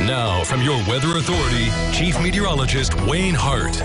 Now, from your weather authority, Chief Meteorologist Wayne Hart.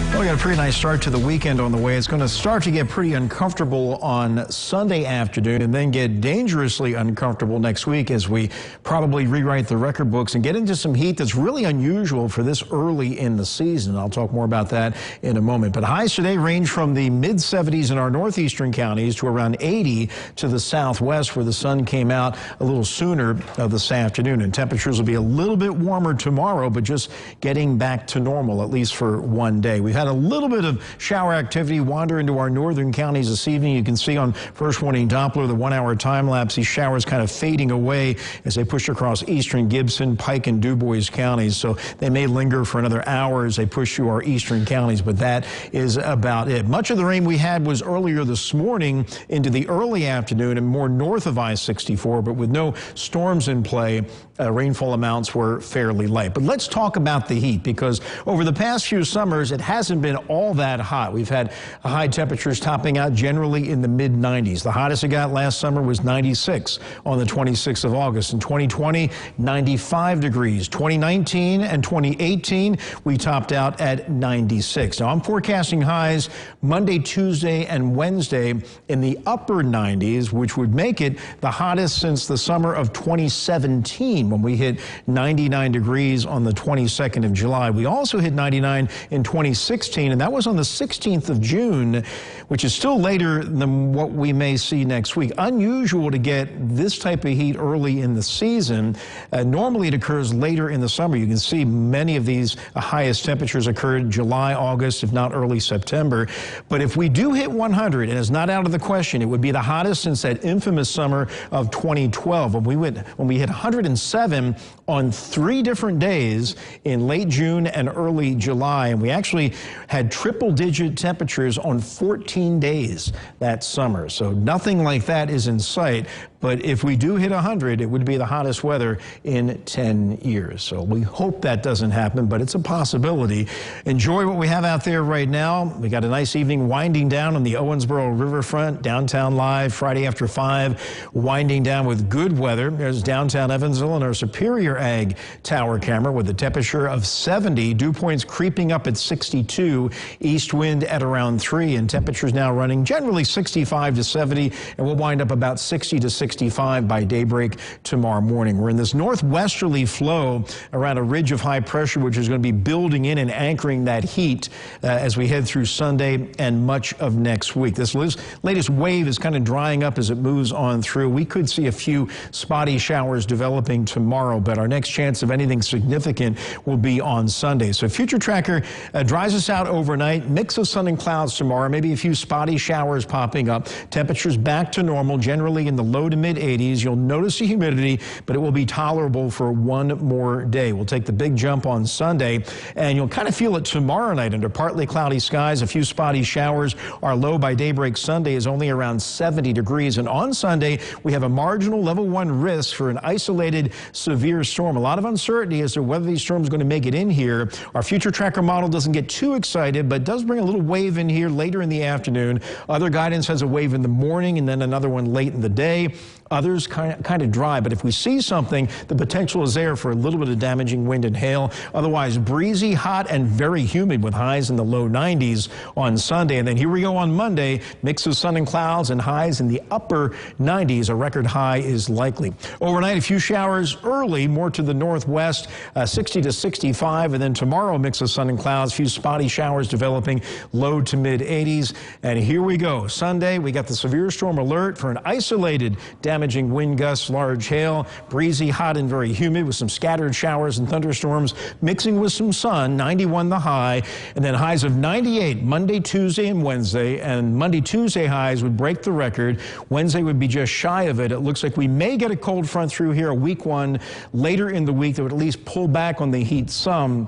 Well, we got a pretty nice start to the weekend on the way. It's going to start to get pretty uncomfortable on Sunday afternoon and then get dangerously uncomfortable next week as we probably rewrite the record books and get into some heat that's really unusual for this early in the season. I'll talk more about that in a moment. But highs today range from the mid-70s in our northeastern counties to around 80 to the southwest, where the sun came out a little sooner this afternoon. And temperatures will be a little bit warmer tomorrow, but just getting back to normal, at least for one day. We've had a little bit of shower activity wander into our northern counties this evening. You can see on first warning Doppler, the 1 hour time lapse, these showers kind of fading away as they push across eastern Gibson, Pike, and Dubois counties. So they may linger for another hour as they push through our eastern counties, but that is about it. Much of the rain we had was earlier this morning into the early afternoon and more north of I-64, but with no storms in play, rainfall amounts were fairly light. But let's talk about the heat, because over the past few summers, it hasn't been all that hot. We've had high temperatures topping out generally in the mid-90s. The hottest it got last summer was 96 on the 26th of August. In 2020, 95 degrees. 2019 and 2018, we topped out at 96. Now, I'm forecasting highs Monday, Tuesday, and Wednesday in the upper 90s, which would make it the hottest since the summer of 2017, when we hit 99 degrees on the 22nd of July. We also hit 99 in 2016, and that was on the 16th of June, which is still later than what we may see next week. Unusual to get this type of heat early in the season. Normally it occurs later in the summer. You can see many of these highest temperatures occurred July, August, if not early September. But if we do hit 100, and it's not out of the question, it would be the hottest since that infamous summer of 2012, when we hit 107 on 3 different days in late June and early July. And we actually had triple-digit temperatures on 14 days that summer. So nothing like that is in sight. But if we do hit 100, it would be the hottest weather in 10 years. So we hope that doesn't happen, but it's a possibility. Enjoy what we have out there right now. We got a nice evening winding down on the Owensboro Riverfront, downtown live, Friday after 5, winding down with good weather. There's downtown Evansville and our Superior Ag tower camera with a temperature of 70, dew points creeping up at 62, east wind at around 3, and temperatures now running generally 65 to 70, and we'll wind up about 60 to 65 by daybreak tomorrow morning. We're in this northwesterly flow around a ridge of high pressure, which is going to be building in and anchoring that heat as we head through Sunday and much of next week. This latest wave is kind of drying up as it moves on through. We could see a few spotty showers developing tomorrow, but our next chance of anything significant will be on Sunday. So Future Tracker dries us out overnight, mix of sun and clouds tomorrow, maybe a few spotty showers popping up. Temperatures back to normal, generally in the low to mid-80s. You'll notice the humidity, but it will be tolerable for one more day. We'll take the big jump on Sunday, and you'll kind of feel it tomorrow night under partly cloudy skies, a few spotty showers. Our low by daybreak Sunday is only around 70 degrees, and on Sunday, we have a marginal level 1 risk for an isolated severe storm. A lot of uncertainty as to whether these storms are going to make it in here. Our Future Tracker model doesn't get too excited, but does bring a little wave in here later in the afternoon. Other guidance has a wave in the morning and then another one late in the day. Others kind of dry, but if we see something, the potential is there for a little bit of damaging wind and hail. Otherwise, breezy, hot, and very humid with highs in the low 90s on Sunday. And then here we go on Monday, mix of sun and clouds and highs in the upper 90s. A record high is likely. Overnight, a few showers early, more to the northwest, 60 to 65. And then tomorrow, a mix of sun and clouds, a few spotty showers developing, low to mid 80s. And here we go. Sunday, we got the severe storm alert for an isolated damaging wind gusts, large hail, breezy, hot, and very humid with some scattered showers and thunderstorms mixing with some sun, 91 the high, and then highs of 98 Monday, Tuesday, and Wednesday. And Monday, Tuesday highs would break the record. Wednesday would be just shy of it. It looks like we may get a cold front through here, a weak one later in the week that would at least pull back on the heat some.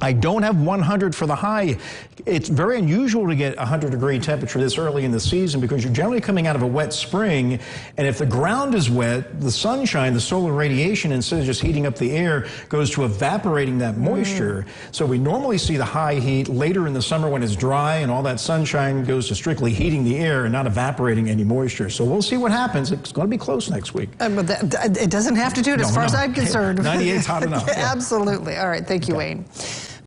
I don't have 100 for the high. It's very unusual to get 100-degree temperature this early in the season because you're generally coming out of a wet spring, and if the ground is wet, the sunshine, the solar radiation, instead of just heating up the air, goes to evaporating that moisture. So we normally see the high heat later in the summer when it's dry and all that sunshine goes to strictly heating the air and not evaporating any moisture. So we'll see what happens. It's going to be close next week. But it doesn't have to do it as far as I'm concerned. 98's hot enough. Absolutely. All right. Thank you, Wayne.